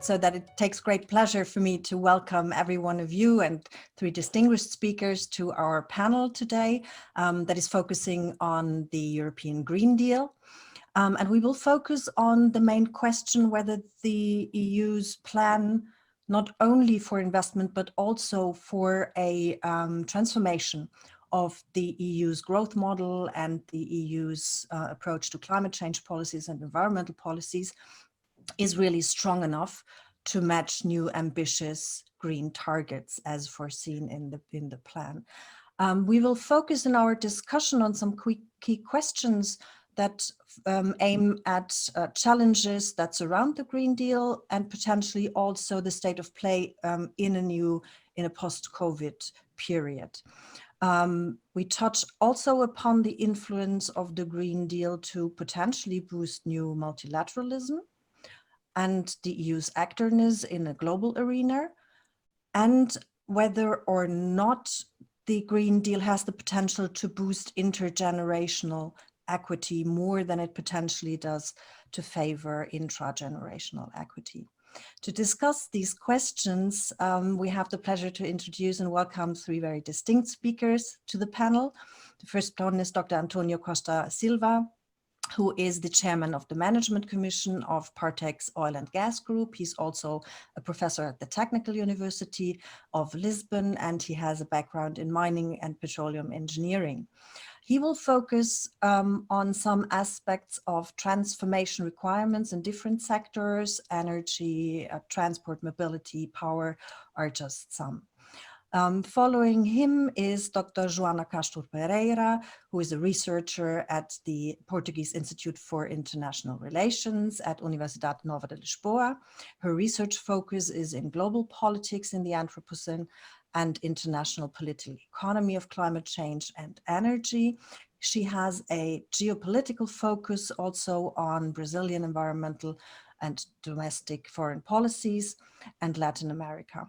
so that it takes great pleasure for me to welcome every one of you and three distinguished speakers to our panel today that is focusing on the European Green Deal. And we will focus on the main question whether the EU's plan not only for investment but also for a transformation of the EU's growth model and the EU's approach to climate change policies and environmental policies is really strong enough to match new ambitious green targets as foreseen in the plan. We will focus in our discussion on some key questions that aim at challenges that surround the Green Deal and potentially also the state of play in a post-COVID period. We touch also upon the influence of the Green Deal to potentially boost new multilateralism and the EU's actorness in a global arena, and whether or not the Green Deal has the potential to boost intergenerational equity more than it potentially does to favor intragenerational equity. To discuss these questions, we have the pleasure to introduce and welcome three very distinct speakers to the panel. The first one is Dr. António Costa Silva, who is the chairman of the Management Commission of Partex Oil and Gas Group. He's also a professor at the Technical University of Lisbon, and he has a background in mining and petroleum engineering. He will focus on some aspects of transformation requirements in different sectors. Energy, transport, mobility, power are just some. Following him is Dr. Joana Pereira, who is a researcher at the Portuguese Institute for International Relations at Universidade Nova de Lisboa. Her research focus is in global politics in the Anthropocene and international political economy of climate change and energy. She has a geopolitical focus also on Brazilian environmental and domestic foreign policies and Latin America.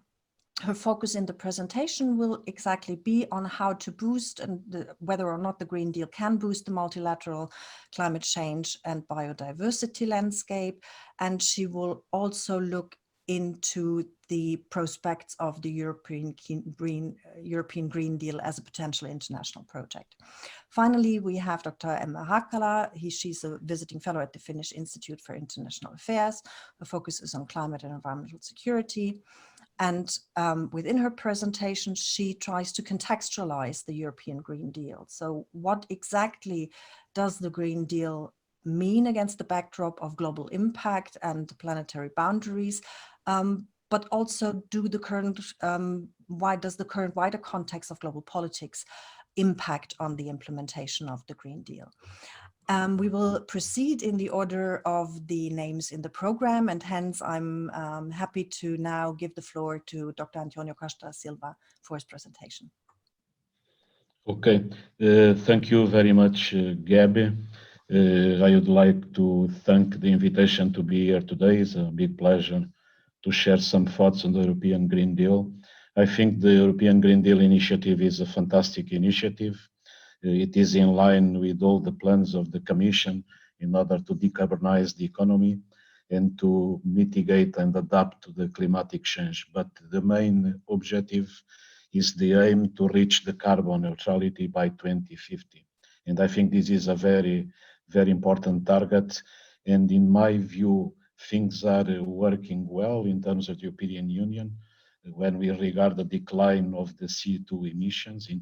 Her focus in the presentation will exactly be on how to boost and whether or not the Green Deal can boost the multilateral climate change and biodiversity landscape. And she will also look into the prospects of the European Green Deal as a potential international project. Finally, we have Dr. Hakala. She's a visiting fellow at the Finnish Institute for International Affairs. Her focus is on climate and environmental security. And within her presentation, she tries to contextualize the European Green Deal. So what exactly does the Green Deal mean against the backdrop of global impact and planetary boundaries? But also why does the current wider context of global politics impact on the implementation of the Green Deal? We will proceed in the order of the names in the program, and hence I'm happy to now give the floor to Dr. António Costa Silva for his presentation. Okay, thank you very much, Gaby. I would like to thank the invitation to be here today. It's a big pleasure to share some thoughts on the European Green Deal. I think the European Green Deal initiative is a fantastic initiative. It is in line with all the plans of the Commission in order to decarbonize the economy and to mitigate and adapt to the climatic change. But the main objective is the aim to reach the carbon neutrality by 2050. And I think this is a very, very important target. And in my view, things are working well in terms of the European Union. When we regard the decline of the CO2 emissions in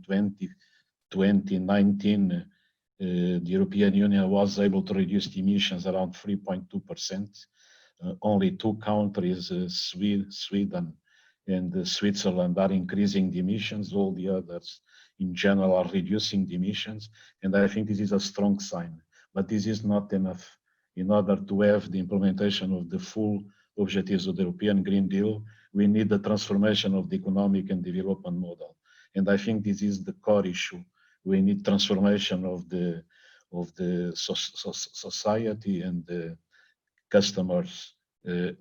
2019, the European Union was able to reduce the emissions around 3.2%. Only two countries, Sweden and Switzerland, are increasing the emissions. All the others, in general, are reducing the emissions. And I think this is a strong sign. But this is not enough. In order to have the implementation of the full objectives of the European Green Deal, we need the transformation of the economic and development model. And I think this is the core issue. We need transformation of the society and the customers'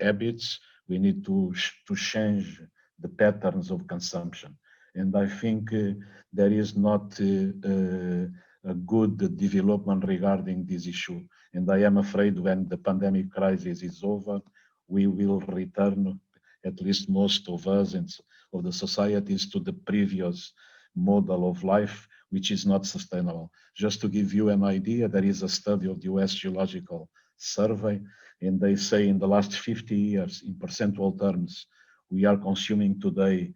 habits. We need to change the patterns of consumption. And I think there is not a good development regarding this issue. And I am afraid when the pandemic crisis is over, we will return, at least most of us and of the societies, to the previous model of life, which is not sustainable. Just to give you an idea, there is a study of the US Geological Survey, and they say in the last 50 years, in percentual terms, we are consuming today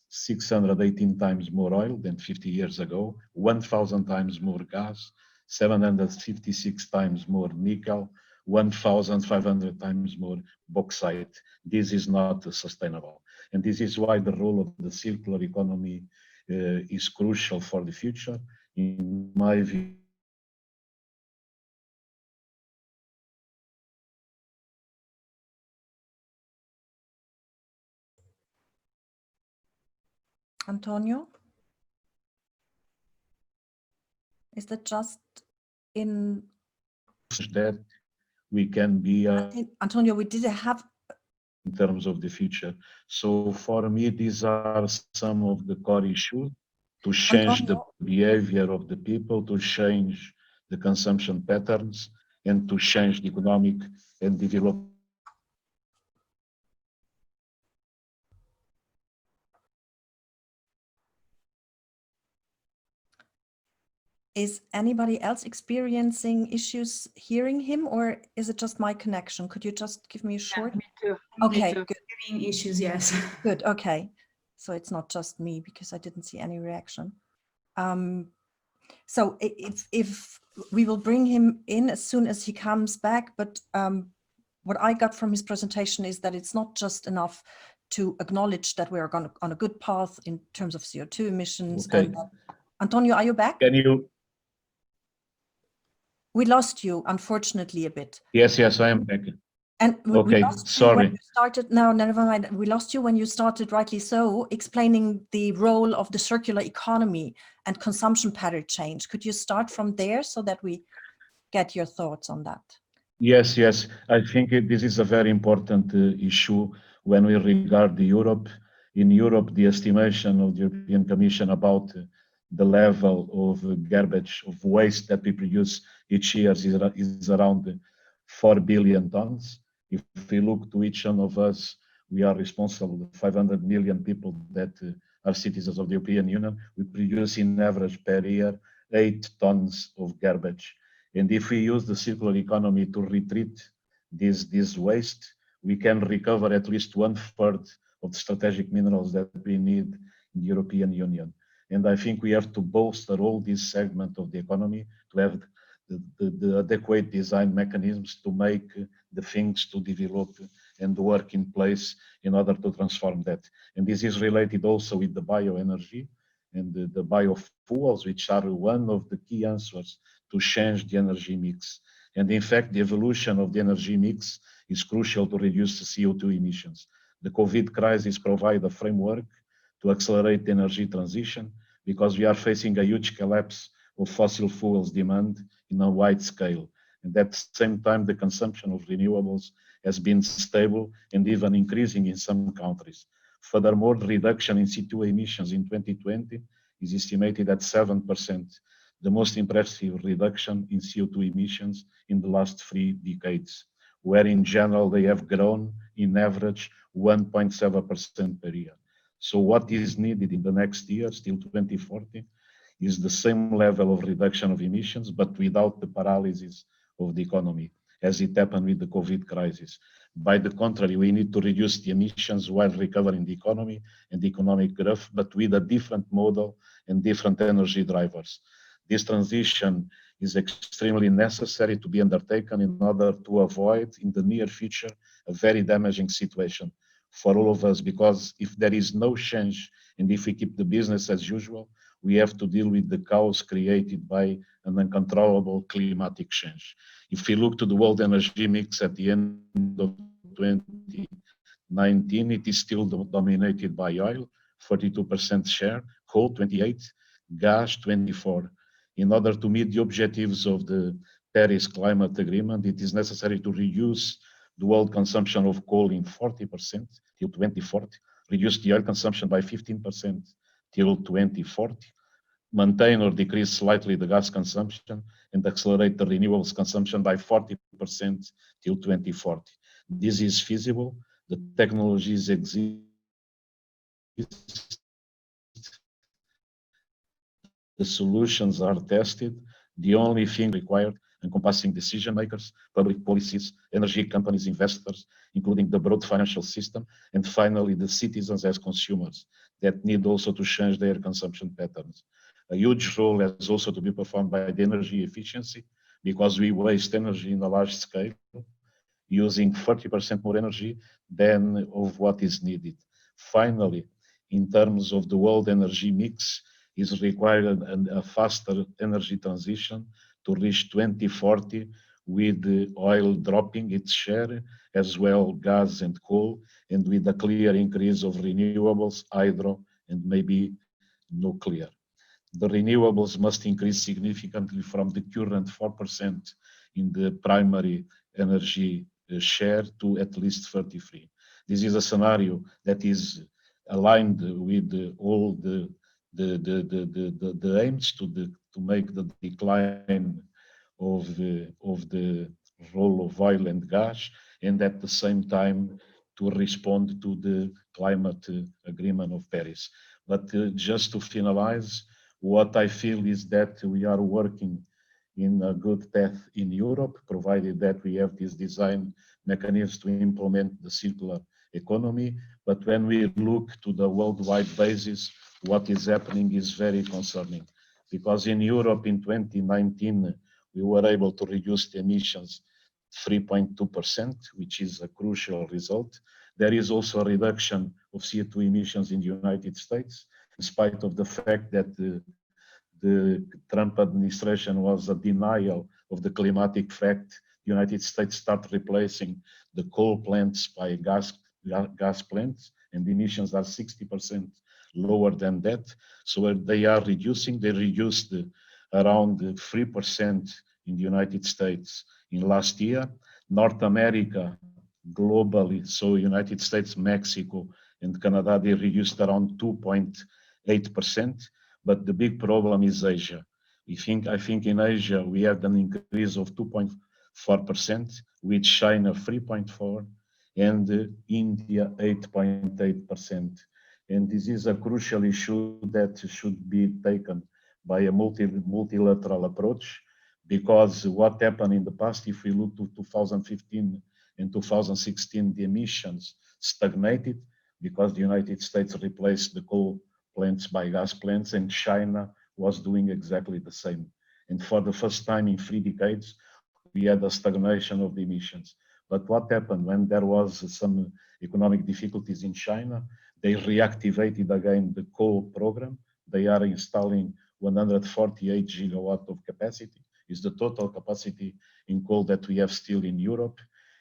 618 times more oil than 50 years ago, 1,000 times more gas, 756 times more nickel, 1,500 times more bauxite. This is not sustainable. And this is why the role of the circular economy is crucial for the future. In my view, António? Is that just in... that we can be... António, we did have... in terms of the future. So for me, these are some of the core issues to change António, the behavior of the people, to change the consumption patterns, and to change the economic and development. Is anybody else experiencing issues hearing him, or is it just my connection? Could you just give me a short? Yeah, me too. Okay, Me too. good. Having issues, yes. Good, okay. So it's not just me because I didn't see any reaction. So if we will bring him in as soon as he comes back, but what I got from his presentation is that it's not just enough to acknowledge that we are on a good path in terms of CO2 emissions. Okay. And António, are you back? Can you? We lost you, unfortunately, a bit. Yes, I am back. And we Okay, lost you sorry. when you started. No, never mind. We lost you when you started, rightly so, explaining the role of the circular economy and consumption pattern change. Could you start from there so that we get your thoughts on that? Yes. I think this is a very important issue when we regard Europe. In Europe, the estimation of the European Commission about the level of garbage, of waste that we produce each year is around 4 billion tons. If we look to each one of us, we are responsible, 500 million people that are citizens of the European Union. We produce in average per year 8 tons of garbage. And if we use the circular economy to retreat this waste, we can recover at least 1/3 of the strategic minerals that we need in the European Union. And I think we have to bolster all this segment of the economy to have the adequate design mechanisms to make the things to develop and work in place in order to transform that. And this is related also with the bioenergy and the biofuels, which are one of the key answers to change the energy mix. And in fact, the evolution of the energy mix is crucial to reduce the CO2 emissions. The COVID crisis provides a framework to accelerate the energy transition because we are facing a huge collapse of fossil fuels demand in a wide scale. And at the same time, the consumption of renewables has been stable and even increasing in some countries. Furthermore, the reduction in CO2 emissions in 2020 is estimated at 7%, the most impressive reduction in CO2 emissions in the last 3 decades, where in general they have grown in average 1.7% per year. So what is needed in the next years till 2040 is the same level of reduction of emissions, but without the paralysis of the economy, as it happened with the COVID crisis. By the contrary, we need to reduce the emissions while recovering the economy and the economic growth, but with a different model and different energy drivers. This transition is extremely necessary to be undertaken in order to avoid in the near future a very damaging situation for all of us, because if there is no change and if we keep the business as usual, we have to deal with the chaos created by an uncontrollable climatic change. If we look to the world energy mix at the end of 2019, it is still dominated by oil, 42% share, coal 28%, gas 24%. In order to meet the objectives of the Paris Climate Agreement, it is necessary to reduce the world consumption of coal in 40% till 2040, reduce the oil consumption by 15% till 2040, maintain or decrease slightly the gas consumption, and accelerate the renewables consumption by 40% till 2040. This is feasible. The technologies exist. The solutions are tested. The only thing required, encompassing decision makers, public policies, energy companies, investors, including the broad financial system, and finally the citizens as consumers that need also to change their consumption patterns. A huge role has also to be performed by the energy efficiency, because we waste energy in a large scale, using 30% more energy than of what is needed. Finally, in terms of the world energy mix, is required a faster energy transition to reach 2040, with oil dropping its share, as well gas and coal, and with a clear increase of renewables, hydro, and maybe nuclear. The renewables must increase significantly from the current 4% in the primary energy share to at least 33. This is a scenario that is aligned with all the aims to make the decline of the role of oil and gas, and at the same time to respond to the climate agreement of Paris. But just to finalize, what I feel is that we are working in a good path in Europe, provided that we have this design mechanisms to implement the circular economy. But when we look to the worldwide basis, what is happening is very concerning. Because in Europe in 2019, we were able to reduce the emissions 3.2%, which is a crucial result. There is also a reduction of CO2 emissions in the United States, in spite of the fact that the Trump administration was a denial of the climatic fact. The United States started replacing the coal plants by gas plants, and the emissions are 60% lower than that. So they are reducing. They reduced around 3% in the United States in last year. North America globally, so United States, Mexico, and Canada, they reduced around 2.8%. But the big problem is Asia. I think in Asia we had an increase of 2.4%, with China 3.4%, and India 8.8%. And this is a crucial issue that should be taken by a multilateral approach, because what happened in the past, if we look to 2015 and 2016, the emissions stagnated because the United States replaced the coal plants by gas plants, and China was doing exactly the same. And for the first time in 3 decades, we had a stagnation of the emissions. But what happened when there was some economic difficulties in China? They reactivated again the coal program. They are installing 148 gigawatt of capacity, is the total capacity in coal that we have still in Europe.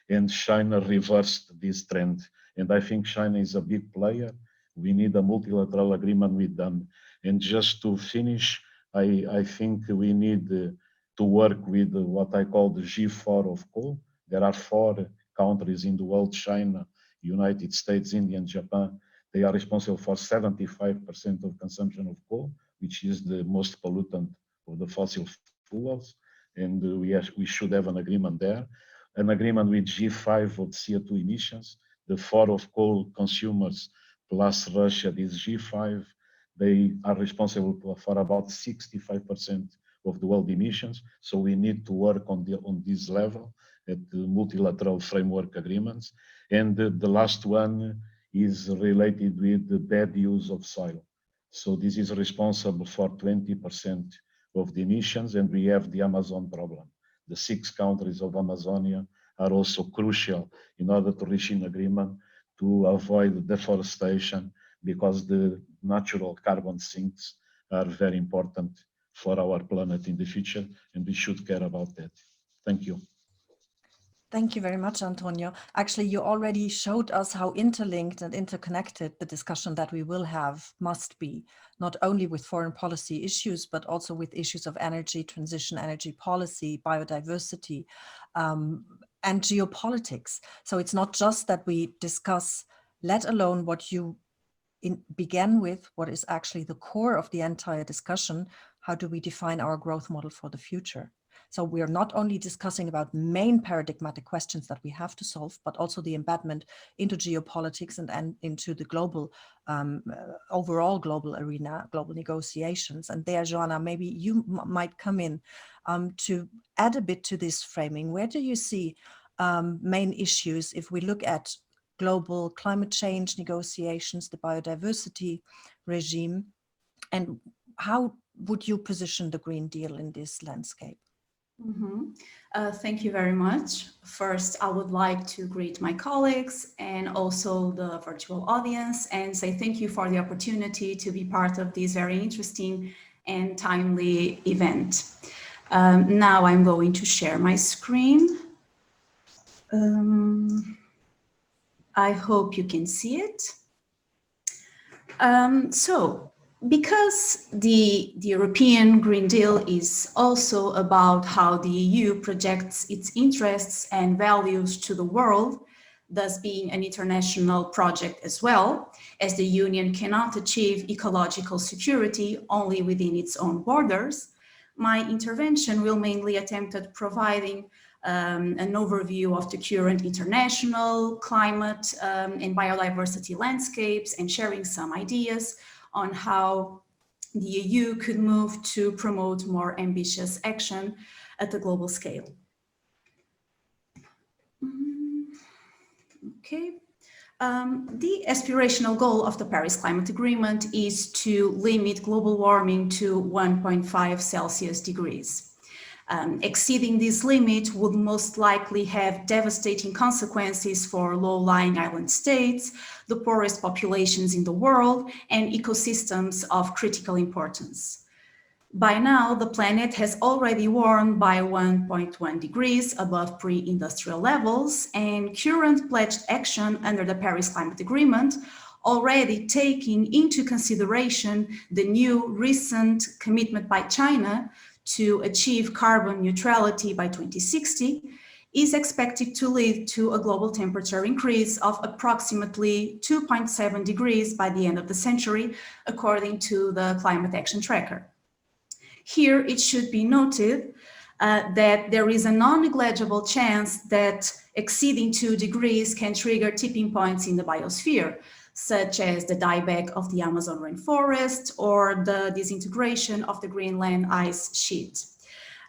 And China reversed this trend. And I think China is a big player. We need a multilateral agreement with them. And just to finish, I think we need to work with what I call the G4 of coal. There are 4 countries in the world: China, United States, India, and Japan. They are responsible for 75% of consumption of coal, which is the most pollutant of the fossil fuels. And we should have an agreement there. An agreement with G5 of CO2 emissions. The 4 of coal consumers plus Russia, this G5, they are responsible for about 65% of the world emissions. So we need to work on this level at the multilateral framework agreements. And the last one is related with the bad use of soil. So this is responsible for 20% of the emissions, and we have the Amazon problem. The 6 countries of Amazonia are also crucial in order to reach an agreement to avoid deforestation, because the natural carbon sinks are very important for our planet in the future, and we should care about that. Thank you. Thank you very much, António. Actually, you already showed us how interlinked and interconnected the discussion that we will have must be, not only with foreign policy issues, but also with issues of energy transition, energy policy, biodiversity, and geopolitics. So it's not just that we discuss, let alone what you began with, what is actually the core of the entire discussion: how do we define our growth model for the future? So we are not only discussing about main paradigmatic questions that we have to solve, but also the embedment into geopolitics and into the global, overall global arena, global negotiations. And there, Joana, maybe you might come in to add a bit to this framing. Where do you see main issues if we look at global climate change negotiations, the biodiversity regime, and how would you position the Green Deal in this landscape? Thank you very much. First, I would like to greet my colleagues and also the virtual audience and say thank you for the opportunity to be part of this very interesting and timely event. Now I'm going to share my screen. I hope you can see it. Because the European Green Deal is also about how the EU projects its interests and values to the world, thus being an international project as well, as the Union cannot achieve ecological security only within its own borders, my intervention will mainly attempt at providing an overview of the current international climate and biodiversity landscapes and sharing some ideas on how the EU could move to promote more ambitious action at the global scale. Okay. The aspirational goal of the Paris Climate Agreement is to limit global warming to 1.5 Celsius degrees. Exceeding this limit would most likely have devastating consequences for low-lying island states, the poorest populations in the world, and ecosystems of critical importance. By now, the planet has already warmed by 1.1 degrees above pre-industrial levels, and current pledged action under the Paris Climate Agreement, already taking into consideration the new recent commitment by China to achieve carbon neutrality by 2060, is expected to lead to a global temperature increase of approximately 2.7 degrees by the end of the century, according to the Climate Action Tracker. Here, it should be noted that there is a non-negligible chance that exceeding 2 degrees can trigger tipping points in the biosphere, such as the dieback of the Amazon rainforest or the disintegration of the Greenland ice sheet.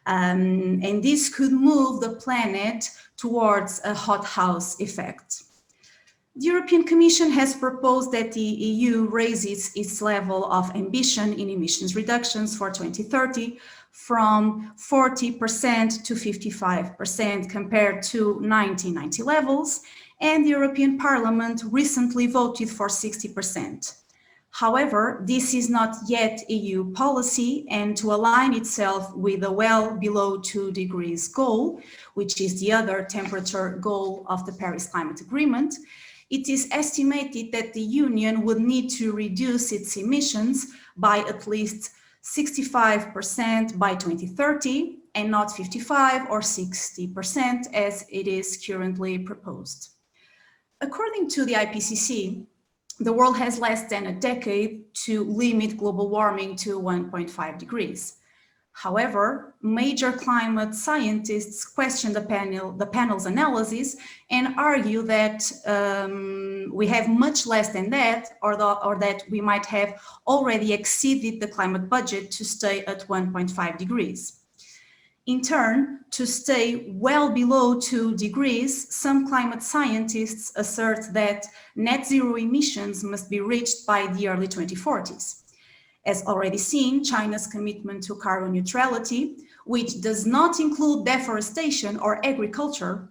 And this could move the planet towards a hothouse effect. The European Commission has proposed that the EU raises its level of ambition in emissions reductions for 2030 from 40% to 55% compared to 1990 levels, and the European Parliament recently voted for 60%. However, this is not yet EU policy, and to align itself with the well below 2 degrees goal, which is the other temperature goal of the Paris Climate Agreement, it is estimated that the Union would need to reduce its emissions by at least 65% by 2030 and not 55 or 60% as it is currently proposed. According to the IPCC, the world has less than a decade to limit global warming to 1.5 degrees. However, major climate scientists question the panel's analysis and argue that we have much less than that, or that we might have already exceeded the climate budget to stay at 1.5 degrees. In turn, to stay well below 2 degrees, some climate scientists assert that net zero emissions must be reached by the early 2040s. As already seen, China's commitment to carbon neutrality, which does not include deforestation or agriculture,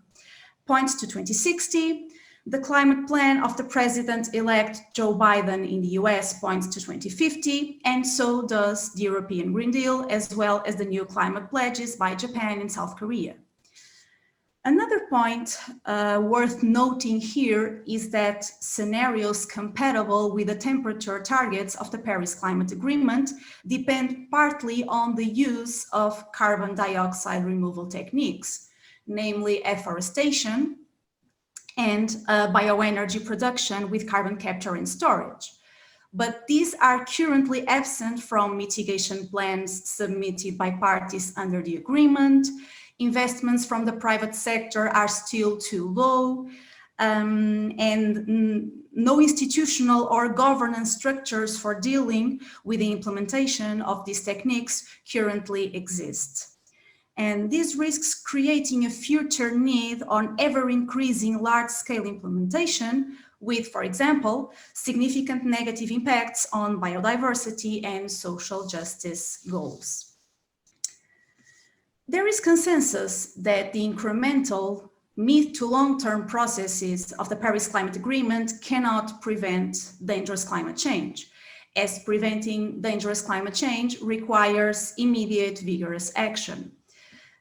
points to 2060. The climate plan of the President-elect Joe Biden in the US points to 2050, and so does the European Green Deal, as well as the new climate pledges by Japan and South Korea. Another point worth noting here is that scenarios compatible with the temperature targets of the Paris Climate Agreement depend partly on the use of carbon dioxide removal techniques, namely afforestation and bioenergy production with carbon capture and storage. but these are currently absent from mitigation plans submitted by parties under the agreement. Investments from the private sector are still too low, and no institutional or governance structures for dealing with the implementation of these techniques currently exist. And this risks creating a future need on ever-increasing large-scale implementation with, for example, significant negative impacts on biodiversity and social justice goals. There is consensus that the incremental mid to long-term processes of the Paris Climate Agreement cannot prevent dangerous climate change, as preventing dangerous climate change requires immediate vigorous action.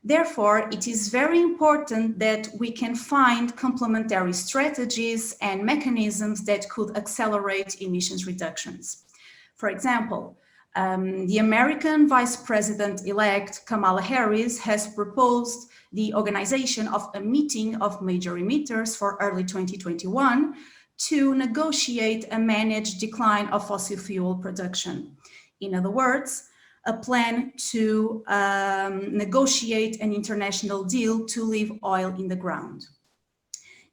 Therefore, it is very important that we can find complementary strategies and mechanisms that could accelerate emissions reductions. For example, the American Vice President-elect Kamala Harris has proposed the organization of a meeting of major emitters for early 2021 to negotiate a managed decline of fossil fuel production. In other words, a plan to negotiate an international deal to leave oil in the ground.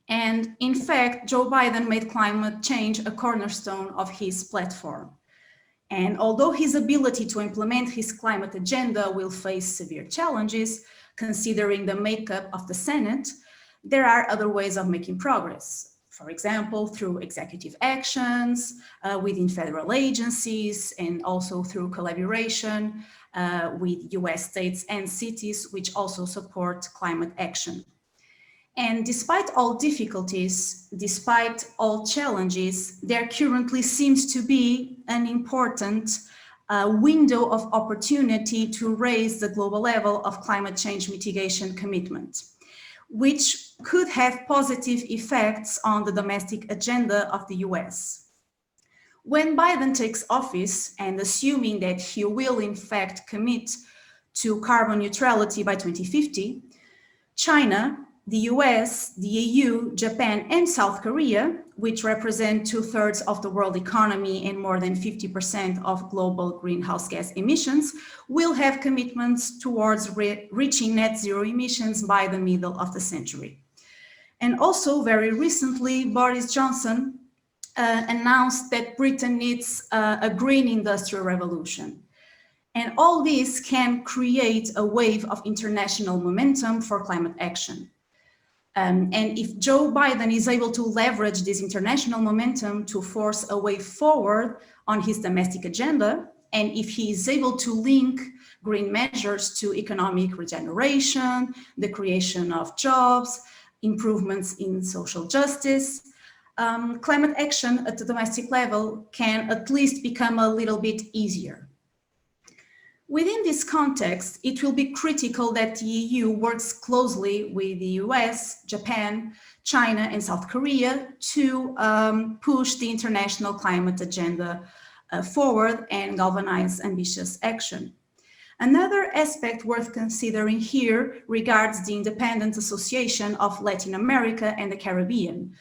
And in fact, Joe Biden made climate change a cornerstone of his platform. And although his ability to implement his climate agenda will face severe challenges, considering the makeup of the Senate, there are other ways of making progress. For example, through executive actions within federal agencies, and also through collaboration with US states and cities, which also support climate action. And despite all difficulties, despite all challenges, there currently seems to be an important window of opportunity to raise the global level of climate change mitigation commitment, which could have positive effects on the domestic agenda of the US. When Biden takes office, and assuming that he will in fact commit to carbon neutrality by 2050, China, the US, the EU, Japan, and South Korea, which represent 2/3 of the world economy and more than 50% of global greenhouse gas emissions, will have commitments towards reaching net zero emissions by the middle of the century. And also, very recently, Boris Johnson announced that Britain needs a green industrial revolution. And all this can create a wave of international momentum for climate action. And if Joe Biden is able to leverage this international momentum to force a way forward on his domestic agenda, and if he is able to link green measures to economic regeneration, the creation of jobs, improvements in social justice, climate action at the domestic level can at least become a little bit easier. Within this context, it will be critical that the EU works closely with the US, Japan, China, and South Korea to push the international climate agenda forward and galvanize ambitious action. Another aspect worth considering here regards the Independent Association of Latin America and the Caribbean,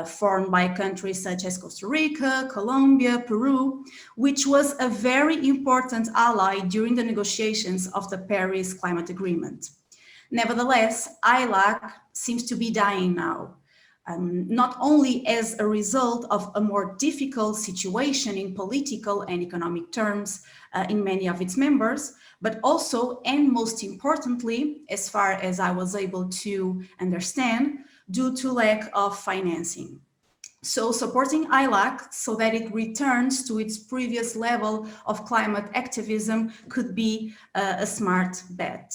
formed by countries such as Costa Rica, Colombia, Peru, which was a very important ally during the negotiations of the Paris Climate Agreement. Nevertheless, ILAC seems to be dying now, not only as a result of a more difficult situation in political and economic terms in many of its members, but also, and most importantly, as far as I was able to understand, due to lack of financing. So supporting ILAC so that it returns to its previous level of climate activism could be a smart bet.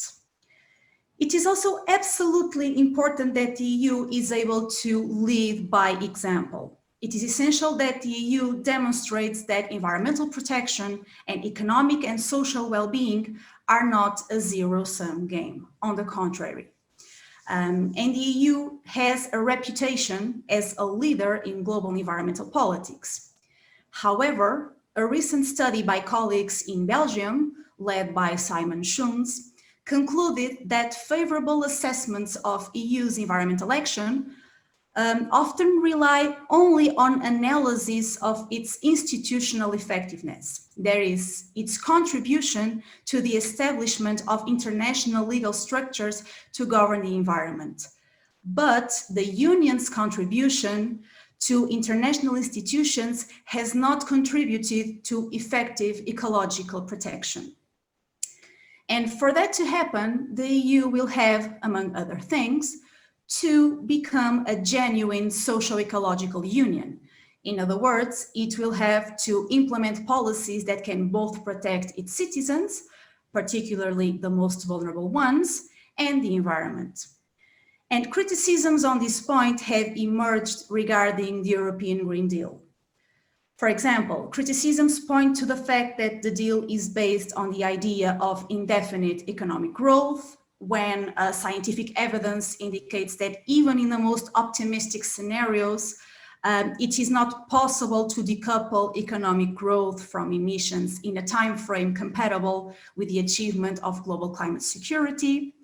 It is also absolutely important that the EU is able to lead by example. It is essential that the EU demonstrates that environmental protection and economic and social well-being are not a zero-sum game. On the contrary. And the EU has a reputation as a leader in global environmental politics. However, a recent study by colleagues in Belgium, led by Simon Schoens, concluded that favorable assessments of EU's environmental action often rely only on analysis of its institutional effectiveness, that is, its contribution to the establishment of international legal structures to govern the environment. But the Union's contribution to international institutions has not contributed to effective ecological protection. And for that to happen, the EU will have, among other things, to become a genuine socio-ecological union. In other words, it will have to implement policies that can both protect its citizens, particularly the most vulnerable ones, and the environment. And criticisms on this point have emerged regarding the European Green Deal. For example, criticisms point to the fact that the deal is based on the idea of indefinite economic growth, when scientific evidence indicates that even in the most optimistic scenarios, it is not possible to decouple economic growth from emissions in a time frame compatible with the achievement of global climate security.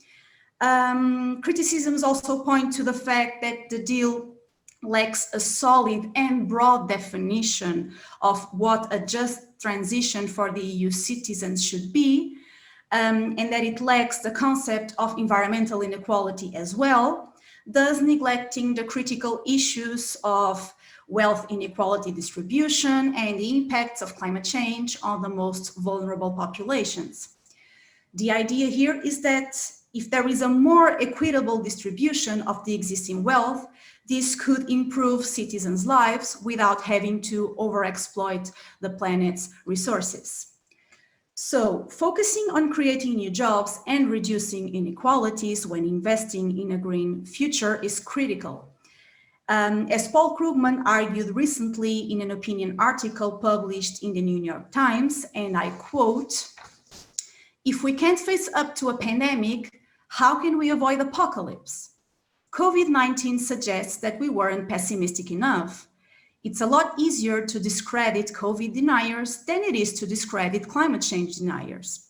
Criticisms also point to the fact that the deal lacks a solid and broad definition of what a just transition for the EU citizens should be, and that it lacks the concept of environmental inequality as well, thus neglecting the critical issues of wealth inequality distribution and the impacts of climate change on the most vulnerable populations. The idea here is that if there is a more equitable distribution of the existing wealth, this could improve citizens' lives without having to overexploit the planet's resources. So, focusing on creating new jobs and reducing inequalities when investing in a green future is critical. As Paul Krugman argued recently in an opinion article published in the New York Times, and I quote, "If we can't face up to a pandemic, how can we avoid apocalypse? COVID-19 suggests that we weren't pessimistic enough. It's a lot easier to discredit COVID deniers than it is to discredit climate change deniers.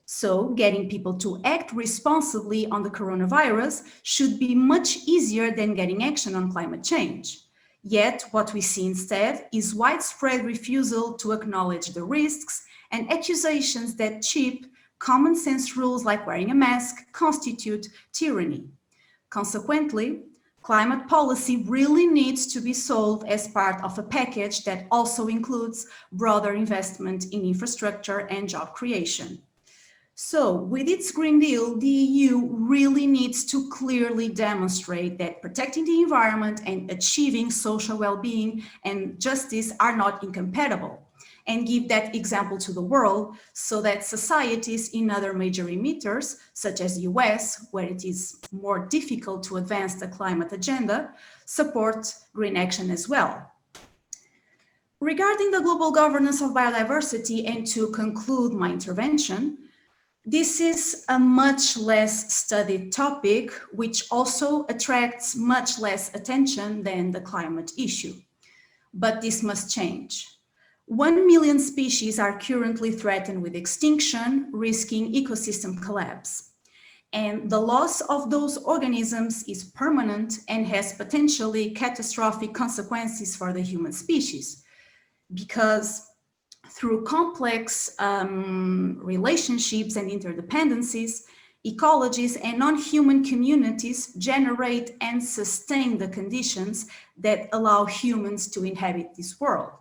So getting people to act responsibly on the coronavirus should be much easier than getting action on climate change. Yet what we see instead is widespread refusal to acknowledge the risks and accusations that cheap, common sense rules like wearing a mask constitute tyranny. Consequently, climate policy really needs to be solved as part of a package that also includes broader investment in infrastructure and job creation. So, with its Green Deal, the EU really needs to clearly demonstrate that protecting the environment and achieving social well-being and justice are not incompatible, and give that example to the world so that societies in other major emitters, such as the US, where it is more difficult to advance the climate agenda, support green action as well. Regarding the global governance of biodiversity, and to conclude my intervention, this is a much less studied topic, which also attracts much less attention than the climate issue. But this must change. 1 million species are currently threatened with extinction, risking ecosystem collapse. And the loss of those organisms is permanent and has potentially catastrophic consequences for the human species, because through complex relationships and interdependencies, ecologies and non-human communities generate and sustain the conditions that allow humans to inhabit this world,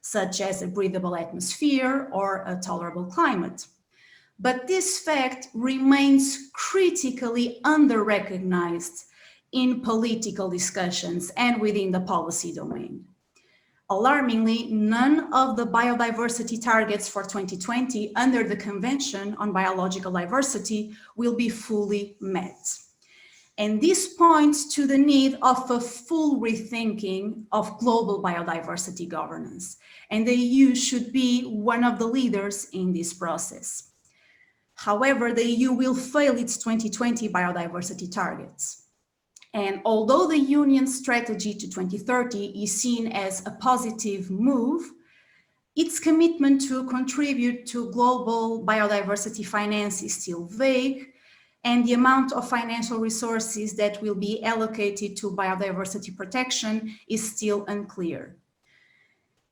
such as a breathable atmosphere or a tolerable climate. But this fact remains critically under-recognized in political discussions and within the policy domain. Alarmingly, none of the biodiversity targets for 2020 under the Convention on Biological Diversity will be fully met. And this points to the need of a full rethinking of global biodiversity governance. And the EU should be one of the leaders in this process. However, the EU will fail its 2020 biodiversity targets. And although the Union's strategy to 2030 is seen as a positive move, its commitment to contribute to global biodiversity finance is still vague, and the amount of financial resources that will be allocated to biodiversity protection is still unclear.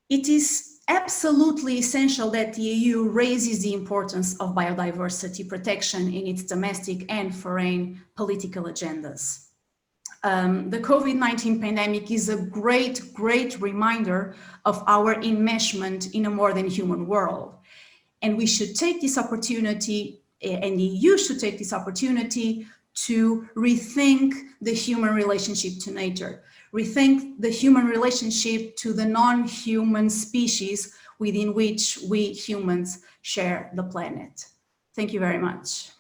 It is absolutely essential that the EU raises the importance of biodiversity protection in its domestic and foreign political agendas. The COVID-19 pandemic is a great reminder of our enmeshment in a more than human world. And we should take this opportunity, and the EU should take this opportunity to rethink the human relationship to nature, rethink the human relationship to the non-human species within which we humans share the planet. Thank you very much.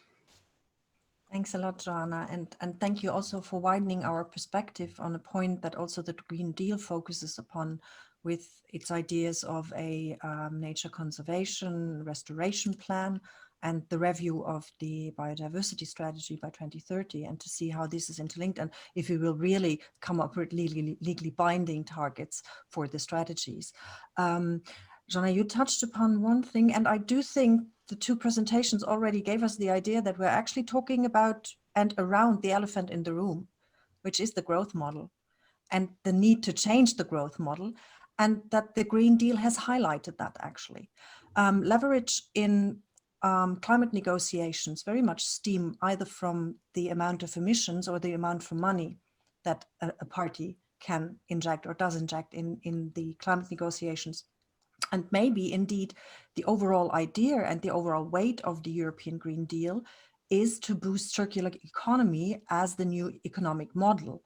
Thanks a lot, Joana, and thank you also for widening our perspective on a point that also the Green Deal focuses upon, with its ideas of a nature conservation restoration plan and the review of the biodiversity strategy by 2030, and to see how this is interlinked and if we will really come up with legally binding targets for the strategies. Joana, you touched upon one thing, and I do think the two presentations already gave us the idea that we're actually talking about and around the elephant in the room, which is the growth model and the need to change the growth model, and that the Green Deal has highlighted that actually. Leverage in climate negotiations very much stem either from the amount of emissions or the amount of money that a party can inject or does inject in the climate negotiations. And maybe indeed the overall idea and the overall weight of the European Green Deal is to boost circular economy as the new economic model.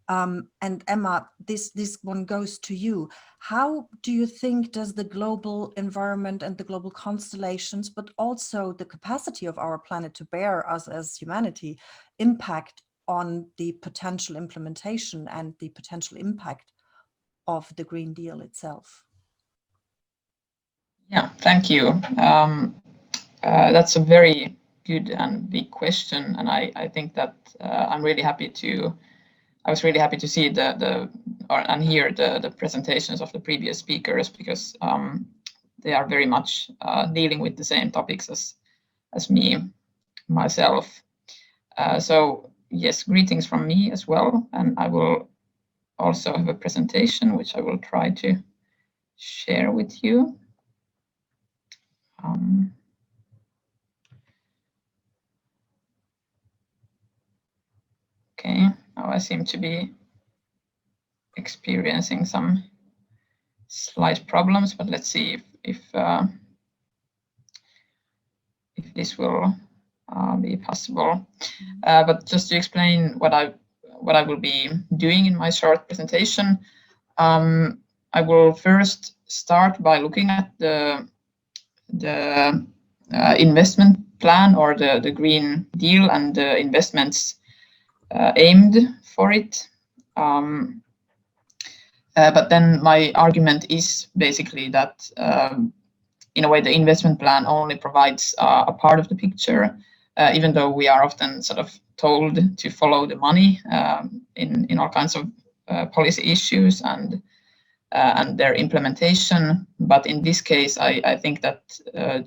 And Emma, this one goes to you. How do you think does the global environment and the global constellations, but also the capacity of our planet to bear us as humanity, impact on the potential implementation and the potential impact of the Green Deal itself? Yeah, thank you. That's a very good and big question, and I think that I was really happy to see and hear the presentations of the previous speakers, because they are very much dealing with the same topics as myself. So yes, greetings from me as well, and I will also have a presentation which I will try to share with you. Okay, now I seem to be experiencing some slight problems, but let's see if this will be possible. But just to explain what I will be doing in my short presentation, I will first start by looking at the investment plan, or the Green Deal, and the investments aimed for it. But then my argument is basically that in a way the investment plan only provides a part of the picture, even though we are often sort of told to follow the money in all kinds of policy issues and their implementation. But in this case, I think that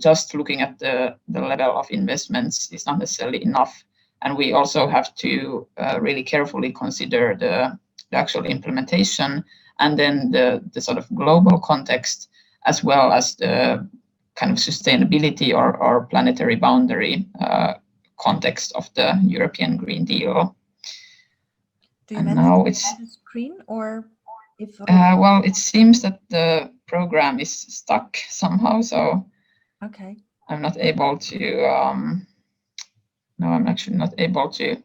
just looking at the level of investments is not necessarily enough. And we also have to really carefully consider the actual implementation, and then the sort of global context, as well as the kind of sustainability or planetary boundary context of the European Green Deal. Do you manage to share the screen, or if? Well, it seems that the program is stuck somehow, so okay. I'm not able to. No, I'm actually not able to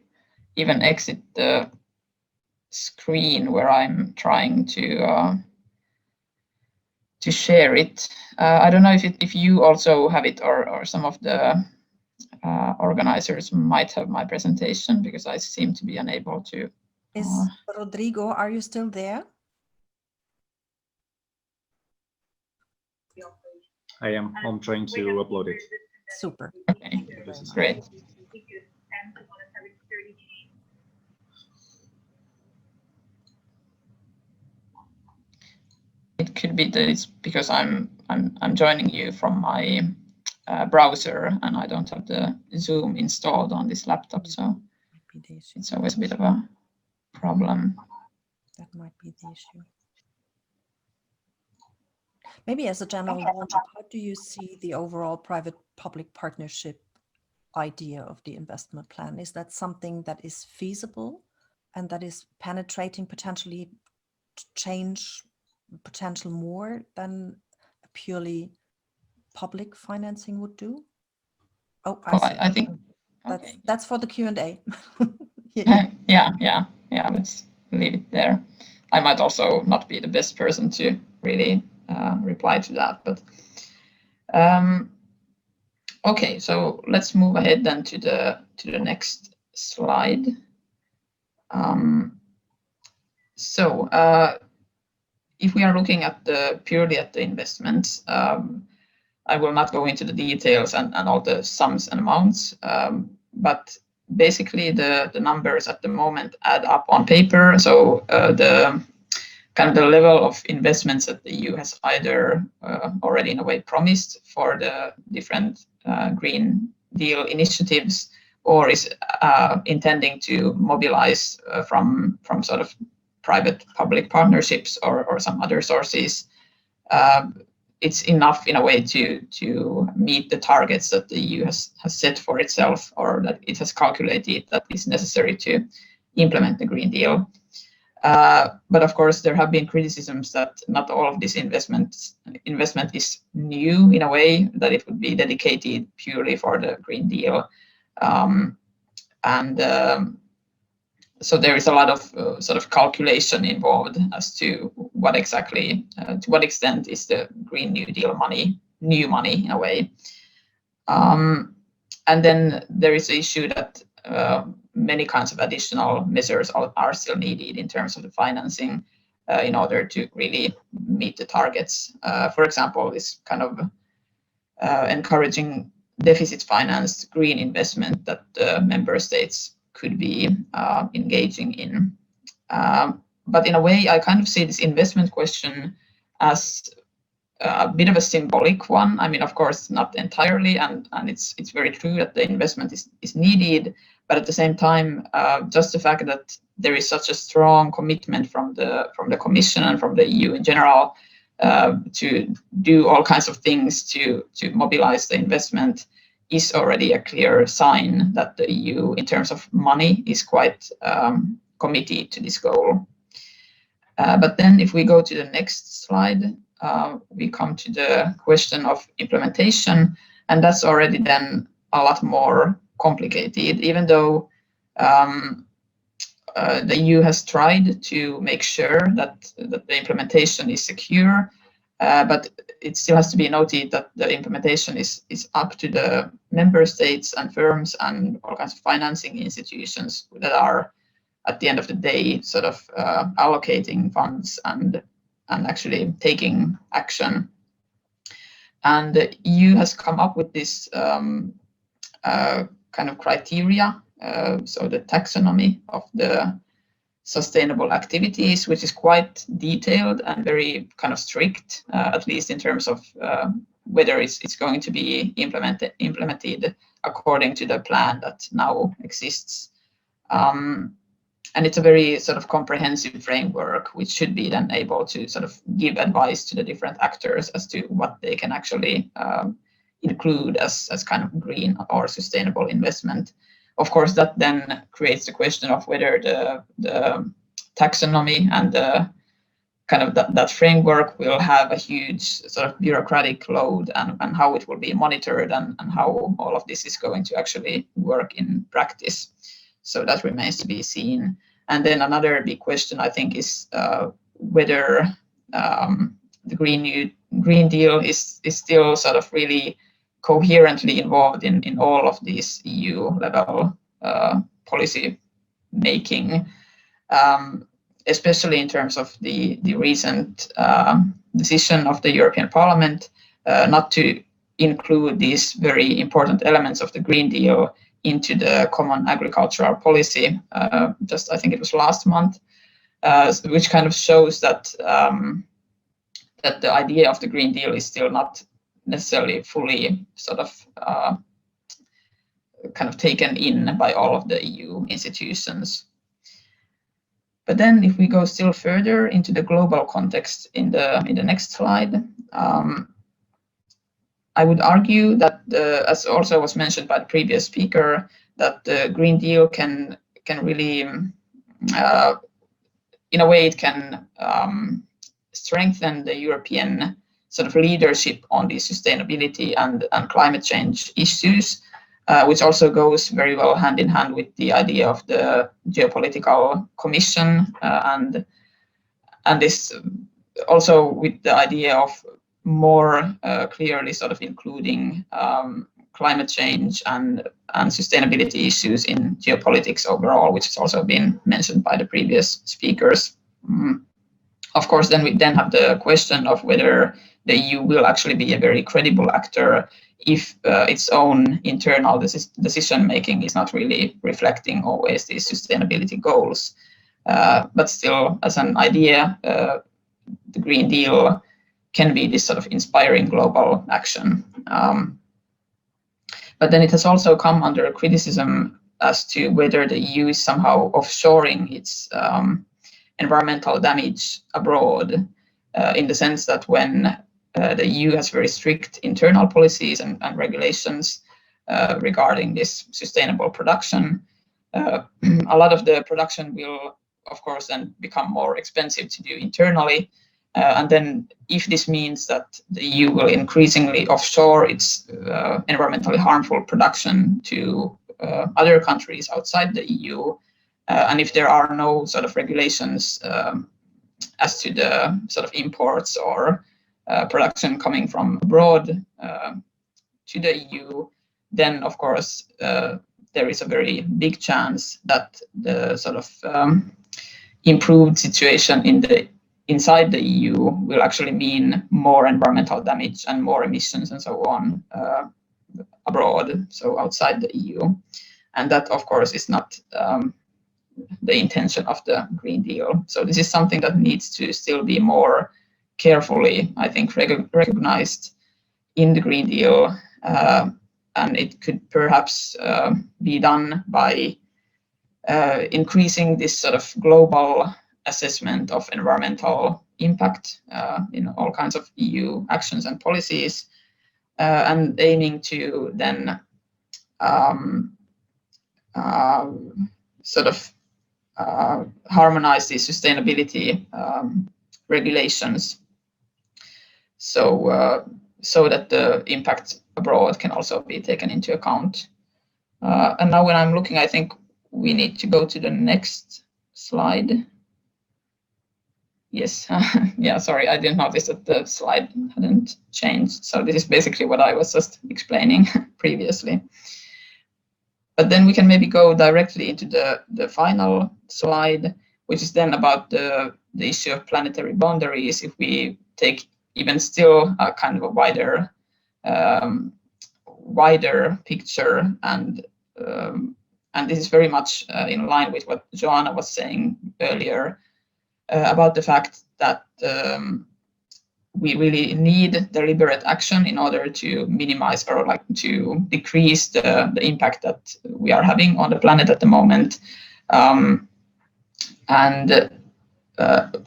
even exit the screen where I'm trying to share it. I don't know if you also have it, or some of the organizers might have my presentation, because I seem to be unable to. Is Rodrigo, are you still there? I am. I'm trying to upload it. Super. Okay, this is great. It could be that it's because I'm joining you from my browser, and I don't have the Zoom installed on this laptop, so it's always a bit of a problem. That might be the issue. Maybe as a general warm-up, how do you see the overall private-public partnership idea of the investment plan? Is that something that is feasible and that is penetrating potentially to change potential more than a purely public financing would do? Oh, I think that's for the Q&A. Yeah, let's leave it there. I might also not be the best person to really reply to that, but okay, so let's move ahead then to the next slide. So if we are looking at purely at the investments, I will not go into the details and all the sums and amounts, but basically the numbers at the moment add up on paper. So the kind of the level of investments that the EU has either already in a way promised for the different Green Deal initiatives, or is intending to mobilize from sort of private-public partnerships or some other sources, it's enough in a way to meet the targets that the EU has set for itself, or that it has calculated that is necessary to implement the Green Deal. But of course, there have been criticisms that not all of this investment is new in a way, that it would be dedicated purely for the Green Deal. So there is a lot of sort of calculation involved as to what exactly, to what extent is the Green New Deal money, new money in a way. And then there is the issue that many kinds of additional measures are still needed in terms of the financing in order to really meet the targets. For example, this kind of encouraging deficit-financed green investment that member states could be engaging in. But in a way, I kind of see this investment question as a bit of a symbolic one. I mean, of course, not entirely, and it's very true that the investment is needed, but at the same time, just the fact that there is such a strong commitment from the Commission and from the EU in general to do all kinds of things to mobilize the investment is already a clear sign that the EU, in terms of money, is quite committed to this goal. But then if we go to the next slide, we come to the question of implementation, and that's already then a lot more complicated, even though the EU has tried to make sure that the implementation is secure, but it still has to be noted that the implementation is up to the member states and firms and all kinds of financing institutions that are, at the end of the day, sort of allocating funds and actually taking action. And the EU has come up with this kind of criteria, so the taxonomy of the sustainable activities, which is quite detailed and very kind of strict, at least in terms of whether it's going to be implemented according to the plan that now exists. And it's a very sort of comprehensive framework, which should be then able to sort of give advice to the different actors as to what they can actually include as kind of green or sustainable investment. Of course, that then creates the question of whether the taxonomy and the kind of that framework will have a huge sort of bureaucratic load, and how it will be monitored, and how all of this is going to actually work in practice. So that remains to be seen. And then another big question, I think, is whether the Green Deal is still sort of really coherently involved in all of these EU level policy making, especially in terms of the recent decision of the European Parliament not to include these very important elements of the Green Deal into the common agricultural policy, just I think it was last month, which kind of shows that that the idea of the Green Deal is still not necessarily fully sort of kind of taken in by all of the EU institutions. But then if we go still further into the global context in the next slide, I would argue that, as also was mentioned by the previous speaker, that the Green Deal can really, in a way, it can strengthen the European sort of leadership on the sustainability and climate change issues, which also goes very well hand in hand with the idea of the geopolitical commission, and this also with the idea of more clearly sort of including climate change and sustainability issues in geopolitics overall, which has also been mentioned by the previous speakers. Of course, then we then have the question of whether the EU will actually be a very credible actor if its own internal decision making is not really reflecting always these sustainability goals. But still, as an idea, the Green Deal can be this sort of inspiring global action. But then it has also come under criticism as to whether the EU is somehow offshoring its environmental damage abroad, in the sense that when the EU has very strict internal policies and regulations regarding this sustainable production, a lot of the production will, of course, then become more expensive to do internally. And then if this means that the EU will increasingly offshore its environmentally harmful production to other countries outside the EU, and if there are no sort of regulations as to the sort of imports or production coming from abroad to the EU, then of course there is a very big chance that the sort of improved situation inside the EU will actually mean more environmental damage and more emissions and so on abroad, so outside the EU. And that, of course, is not the intention of the Green Deal. So this is something that needs to still be more carefully, I think, recognized in the Green Deal. And it could perhaps be done by increasing this sort of global assessment of environmental impact in all kinds of EU actions and policies, and aiming to then sort of harmonize the sustainability regulations, so that the impact abroad can also be taken into account. And now when I'm looking, I think we need to go to the next slide. Yes, yeah, sorry, I didn't notice that the slide hadn't changed. So this is basically what I was just explaining previously. But then we can maybe go directly into the final slide, which is then about the issue of planetary boundaries. If we take even still a kind of a wider picture, and this is very much in line with what Joana was saying earlier, about the fact that we really need deliberate action in order to minimize or like to decrease the impact that we are having on the planet at the moment.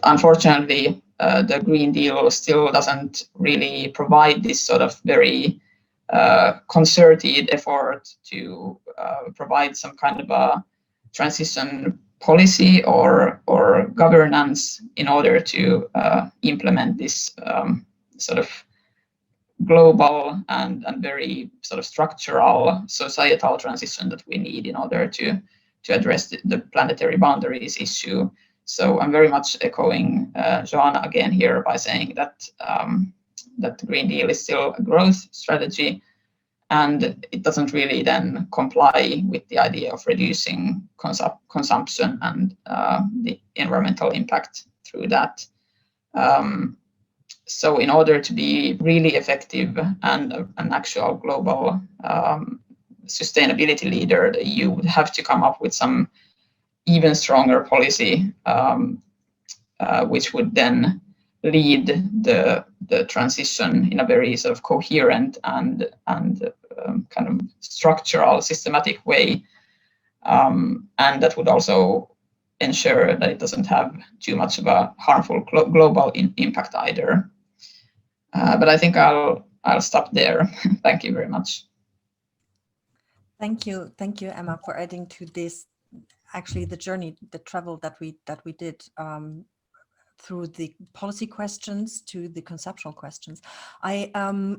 Unfortunately, the Green Deal still doesn't really provide this sort of very concerted effort to provide some kind of a transition policy or governance in order to implement this sort of global and very sort of structural societal transition that we need in order to address the planetary boundaries issue. So I'm very much echoing Joana again here by saying that that the Green Deal is still a growth strategy, and it doesn't really then comply with the idea of reducing consumption and the environmental impact through that. So in order to be really effective and an actual global sustainability leader, the EU would have to come up with some even stronger policy, which would then lead the transition in a very sort of coherent and kind of structural, systematic way, and that would also ensure that it doesn't have too much of a harmful global impact either. But I think I'll stop there. Thank you very much. Thank you, Emma, for adding to this. Actually, the journey, the travel that we did through the policy questions to the conceptual questions. I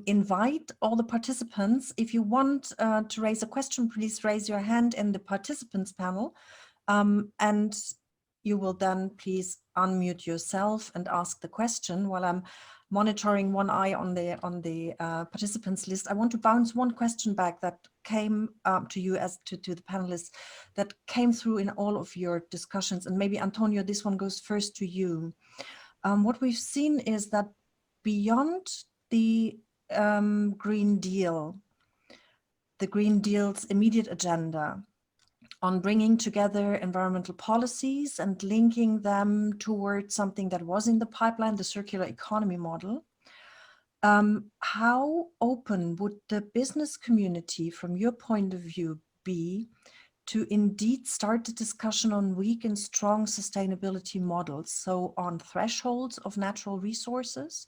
invite all the participants, if you want to raise a question, please raise your hand in the participants panel, and you will then please unmute yourself and ask the question. While I'm monitoring one eye on the participants list, I want to bounce one question back that came to you as to the panelists that came through in all of your discussions. And maybe António, this one goes first to you. What we've seen is that beyond the Green Deal, the Green Deal's immediate agenda on bringing together environmental policies and linking them towards something that was in the pipeline, the circular economy model, how open would the business community, from your point of view, be to indeed start the discussion on weak and strong sustainability models, so on thresholds of natural resources,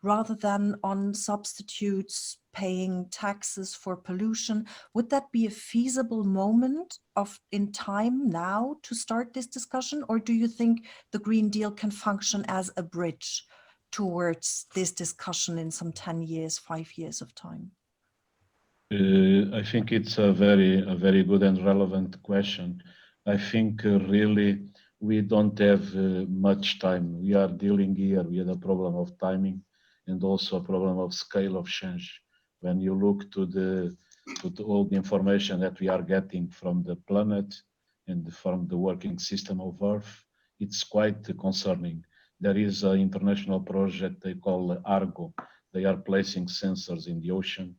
rather than on substitutes, paying taxes for pollution? Would that be a feasible moment in time now to start this discussion? Or do you think the Green Deal can function as a bridge towards this discussion in some 10 years, 5 years of time? I think it's a very good and relevant question. I think really we don't have much time. We are dealing here with a problem of timing and also a problem of scale of change. When you look to all the information that we are getting from the planet and from the working system of Earth, it's quite concerning. There is an international project they call Argo. They are placing sensors in the ocean.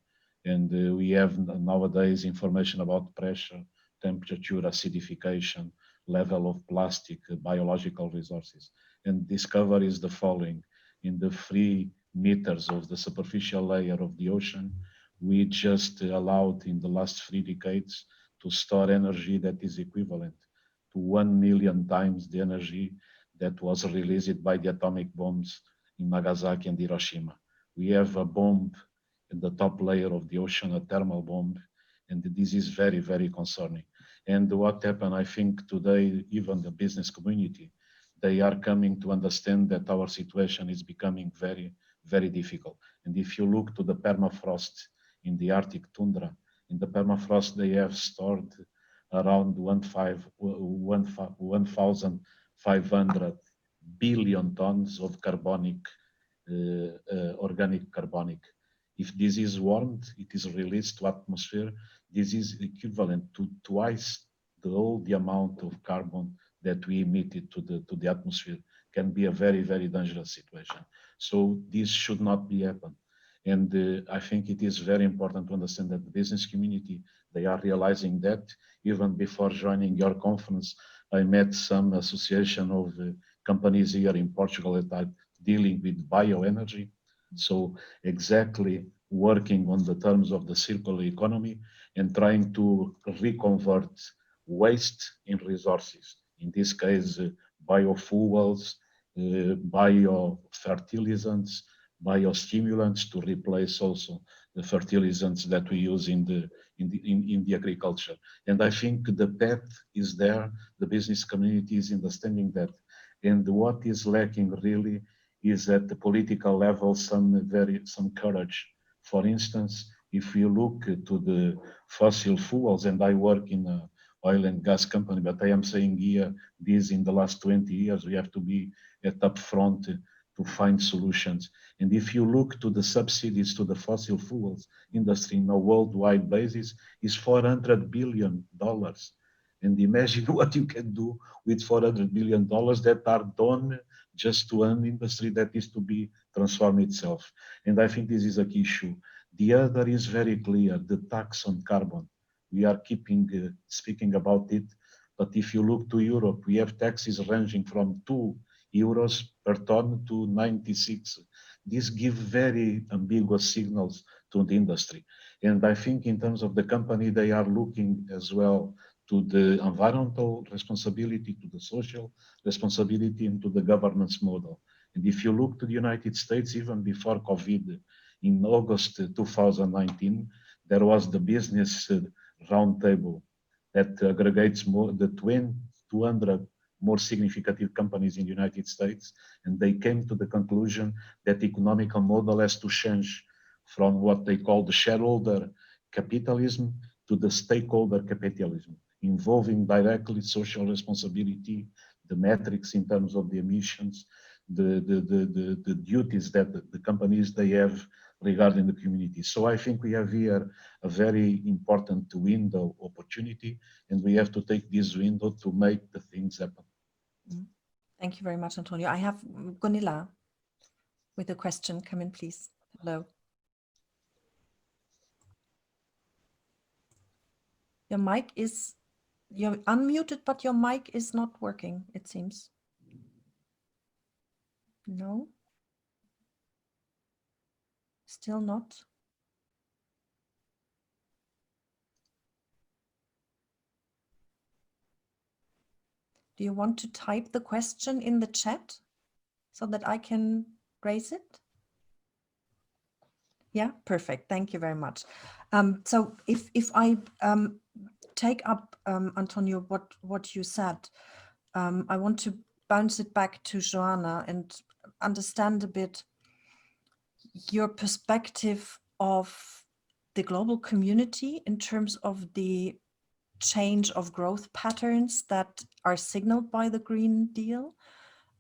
And we have nowadays information about pressure, temperature, acidification, level of plastic, biological resources. And discovery is the following. In the 3 meters of the superficial layer of the ocean, we just allowed in the last 3 decades to store energy that is equivalent to 1 million times the energy that was released by the atomic bombs in Nagasaki and Hiroshima. We have a bomb in the top layer of the ocean, a thermal bomb, and this is very, very concerning. And what happened, I think today, even the business community, they are coming to understand that our situation is becoming very, very difficult. And if you look to the permafrost in the Arctic tundra, in the permafrost, they have stored around 1,500 billion tons of carbonic, organic carbonic. If this is warmed, it is released to atmosphere. This is equivalent to twice the amount of carbon that we emitted to the atmosphere. Can be a very, very dangerous situation. So this should not be happen. And I think it is very important to understand that the business community, they are realizing that. Even before joining your conference, I met some association of companies here in Portugal that are dealing with bioenergy. So exactly working on the terms of the circular economy and trying to reconvert waste in resources. In this case, biofuels, biofertilizants, biostimulants to replace also the fertilizants that we use in the agriculture. And I think the path is there. The business community is understanding that. And what is lacking really is at the political level some courage. For instance, if you look to the fossil fuels, and I work in an oil and gas company, but I am saying here, this in the last 20 years, we have to be at upfront to find solutions. And if you look to the subsidies to the fossil fuels industry on a worldwide basis, is $400 billion. And imagine what you can do with $400 billion that are done just to an industry that is to be transformed itself. And I think this is a key issue. The other is very clear, the tax on carbon. We are speaking about it, but if you look to Europe, we have taxes ranging from 2 euros per ton to 96. This gives very ambiguous signals to the industry. And I think in terms of the company, they are looking as well to the environmental responsibility, to the social responsibility, and to the governance model. And if you look to the United States, even before COVID, in August 2019, there was the business roundtable that aggregates the 200 more significant companies in the United States, and they came to the conclusion that the economical model has to change from what they call the shareholder capitalism to the stakeholder capitalism, involving directly social responsibility, the metrics in terms of the emissions, the duties that the companies they have regarding the community. So I think we have here a very important window opportunity, and we have to take this window to make the things happen. Thank you very much, Antonio. I have Gunilla with a question. Come in, please. Hello. Your mic is, you're unmuted, but your mic is not working, it seems. No? Still not? Do you want to type the question in the chat so that I can raise it? Yeah, perfect. Thank you very much. So if I take up, Antonio, what you said, I want to bounce it back to Joana and understand a bit your perspective of the global community in terms of the change of growth patterns that are signaled by the Green Deal,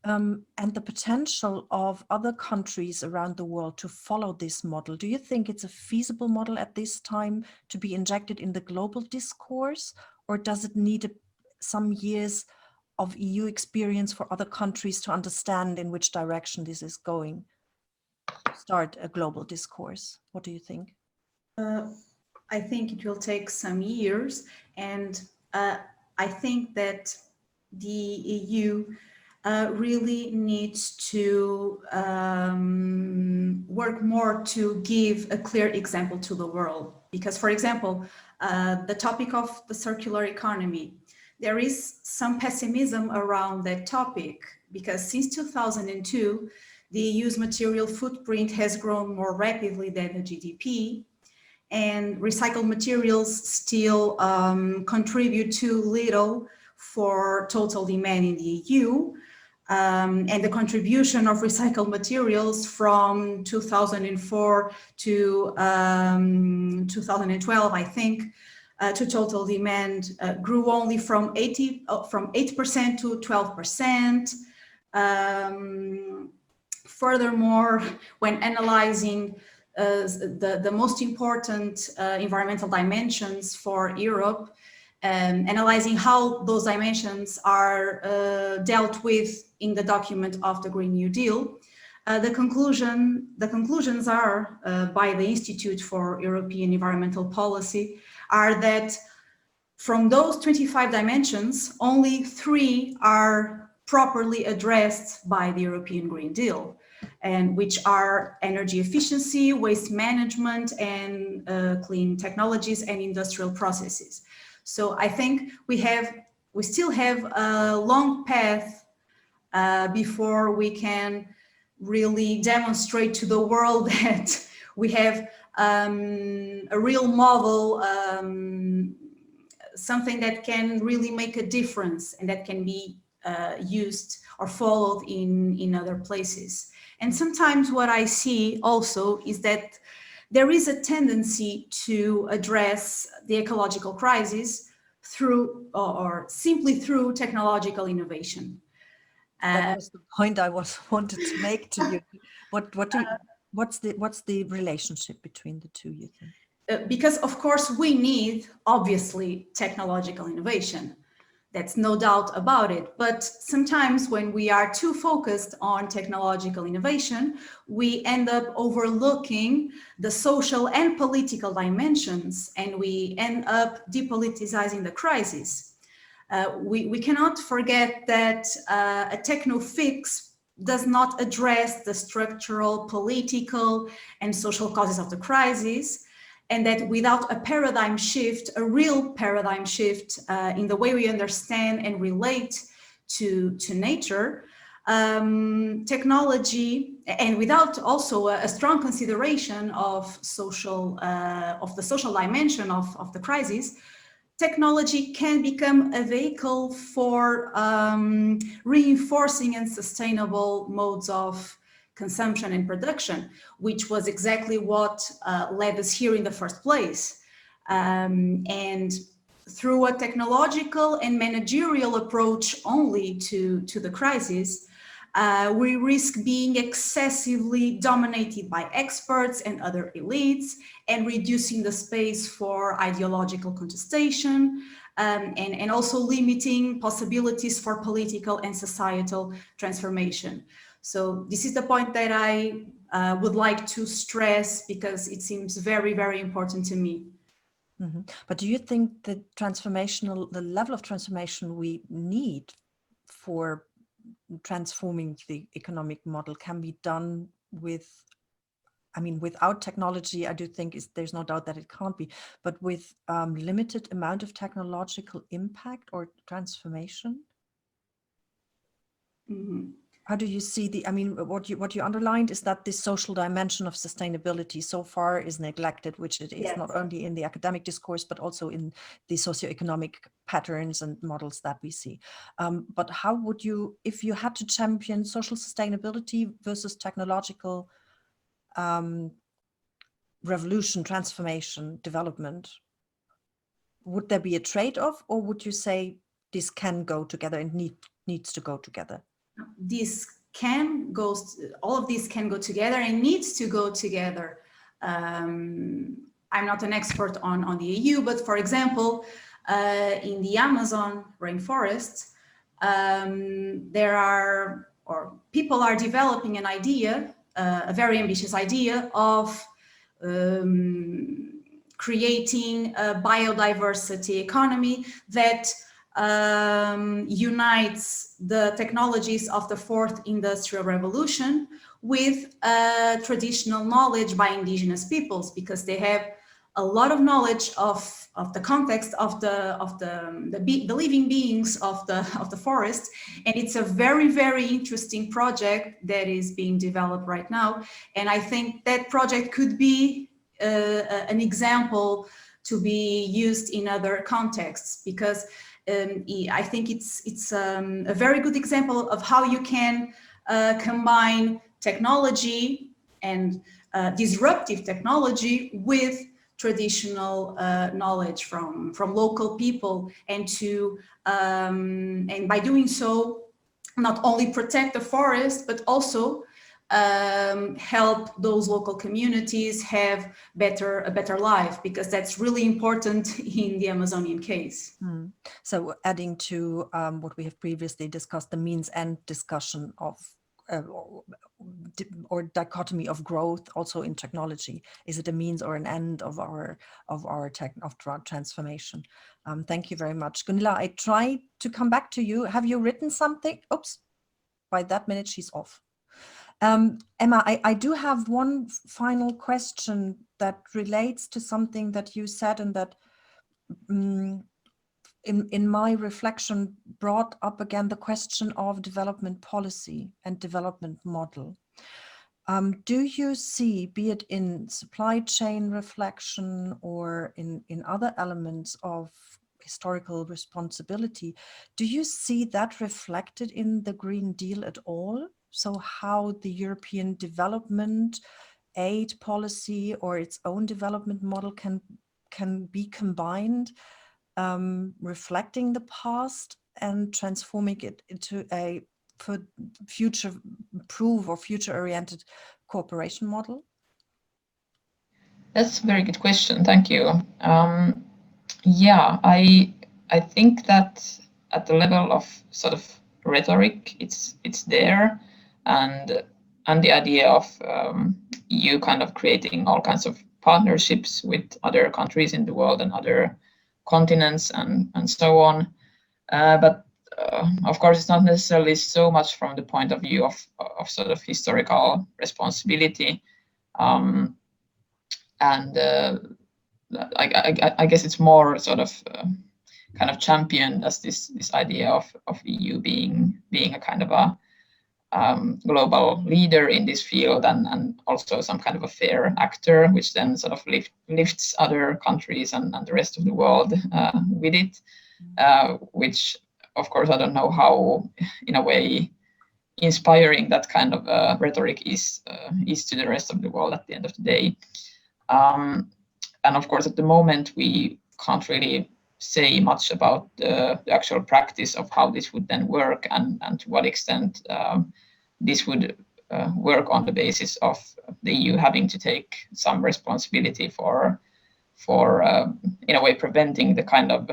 and the potential of other countries around the world to follow this model. Do you think it's a feasible model at this time to be injected in the global discourse, or does it need some years of EU experience for other countries to understand in which direction this is going? Start a global discourse. What do you think? I think it will take some years, and I think that the EU really needs to work more to give a clear example to the world. Because, for example, the topic of the circular economy, there is some pessimism around that topic, because since 2002, the EU's material footprint has grown more rapidly than the GDP, and recycled materials still contribute too little for total demand in the EU. And the contribution of recycled materials from 2004 to 2012, I think, to total demand grew only from 8% to 12%. Furthermore, when analyzing the most important environmental dimensions for Europe, analyzing how those dimensions are dealt with in the document of the Green New Deal, the conclusions are by the Institute for European Environmental Policy are that from those 25 dimensions, only 3 are properly addressed by the European Green Deal, and which are energy efficiency, waste management, and clean technologies and industrial processes. So I think we still have a long path before we can really demonstrate to the world that we have a real model, something that can really make a difference and that can be used or followed in other places. And sometimes what I see also is that there is a tendency to address the ecological crisis through or simply through technological innovation. That was the point I wanted to make to you. What's the relationship between the two, you think? Because of course we need, obviously, technological innovation. That's no doubt about it. But sometimes when we are too focused on technological innovation, we end up overlooking the social and political dimensions, and we end up depoliticizing the crisis. We cannot forget that a techno fix does not address the structural, political, and social causes of the crisis, and that without a paradigm shift, a real paradigm shift in the way we understand and relate to nature, technology, and without also a strong consideration of the social dimension of the crisis, technology can become a vehicle for reinforcing and sustainable modes of consumption and production, which was exactly what led us here in the first place. And through a technological and managerial approach only to the crisis, we risk being excessively dominated by experts and other elites and reducing the space for ideological contestation and also limiting possibilities for political and societal transformation. So this is the point that I would like to stress because it seems very, very important to me. Mm-hmm. But do you think the level of transformation we need for transforming the economic model can be done without technology? I do think there's no doubt that it can't be, but with limited amount of technological impact or transformation? Mm-hmm. How do you see what you underlined is that this social dimension of sustainability so far is neglected, which it is. Yes. Not only in the academic discourse, but also in the socioeconomic patterns and models that we see. But how would you, if you had to champion social sustainability versus technological revolution, transformation, development, would there be a trade-off, or would you say this can go together and needs to go together? All of these can go together and needs to go together. I'm not an expert on the EU, but for example, in the Amazon rainforest, people are developing an idea, a very ambitious idea of creating a biodiversity economy that unites the technologies of the fourth industrial revolution with traditional knowledge by indigenous peoples, because they have a lot of knowledge of the context of the living beings of the forest. And it's a very, very interesting project that is being developed right now. And I think that project could be an example to be used in other contexts, because I think it's a very good example of how you can combine technology and disruptive technology with traditional knowledge from local people, and by doing so, not only protect the forest, but also help those local communities have a better life, because that's really important in the Amazonian case. So adding to what we have previously discussed, the means end discussion of or dichotomy of growth also in technology. Is it a means or an end of our transformation? Thank you very much. Gunilla, I try to come back to you. Have you written something? Oops, by that minute she's off. Emma, I do have one final question that relates to something that you said, and that in my reflection brought up again the question of development policy and development model. Do you see, be it in supply chain reflection or in other elements of historical responsibility, do you see that reflected in the Green Deal at all? So how the European development aid policy or its own development model can be combined, reflecting the past and transforming it into a future-proof or future-oriented cooperation model? That's a very good question. Thank you. Yeah, I think that at the level of sort of rhetoric, it's there, and the idea of EU kind of creating all kinds of partnerships with other countries in the world and other continents and so on. But of course, it's not necessarily so much from the point of view of sort of historical responsibility. And I guess it's more sort of kind of championed as this idea of EU being a kind of a global leader in this field, and also some kind of a fair actor, which then sort of lifts other countries and the rest of the world with it, which of course I don't know how, in a way, inspiring that kind of rhetoric is to the rest of the world at the end of the day. And of course, at the moment, we can't really say much about the actual practice of how this would then work, and to what extent this would work on the basis of the EU having to take some responsibility for in a way, preventing the kind of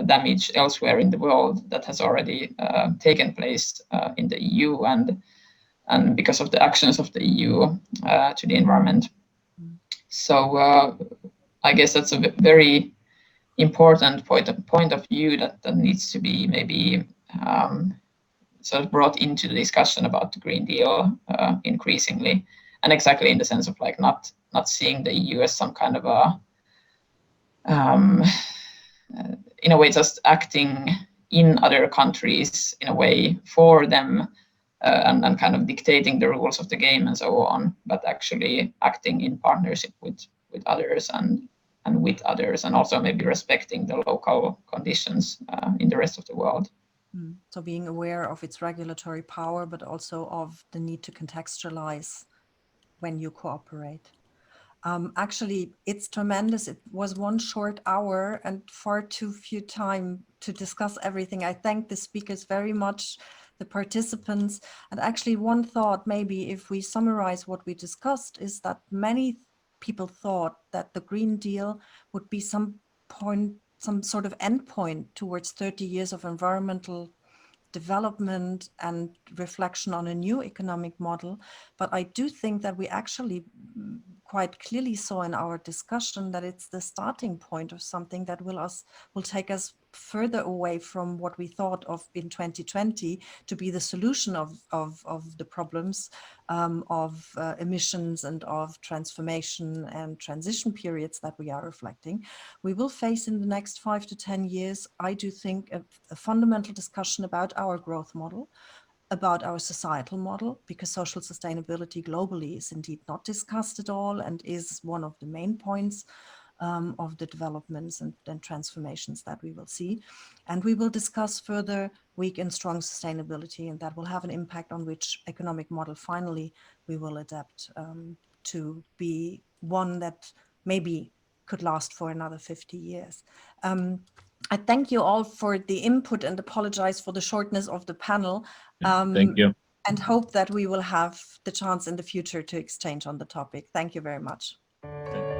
damage elsewhere in the world that has already taken place in the EU and because of the actions of the EU to the environment. So I guess that's a very important point of view that needs to be maybe sort of brought into the discussion about the Green Deal increasingly, and exactly in the sense of like not seeing the EU as some kind of a in a way just acting in other countries in a way for them and kind of dictating the rules of the game and so on, but actually acting in partnership with others and with others, and also maybe respecting the local conditions in the rest of the world. So being aware of its regulatory power, but also of the need to contextualize when you cooperate. Actually, it's tremendous. It was 1 short hour and far too few time to discuss everything. I thank the speakers very much, the participants. And actually, one thought, maybe if we summarize what we discussed, is that many people thought that the Green Deal would be some sort of endpoint towards 30 years of environmental development and reflection on a new economic model. But I do think that we actually quite clearly saw in our discussion that it's the starting point of something that will take us further away from what we thought of in 2020 to be the solution of the problems of emissions and of transformation and transition periods that we are reflecting. We will face in the next 5 to 10 years, I do think, a fundamental discussion about our growth model, about our societal model, because social sustainability globally is indeed not discussed at all and is one of the main points of the developments and transformations that we will see. And we will discuss further weak and strong sustainability, and that will have an impact on which economic model finally we will adapt to be one that maybe could last for another 50 years. I thank you all for the input and apologize for the shortness of the panel. Thank you. And hope that we will have the chance in the future to exchange on the topic. Thank you very much. Thank you.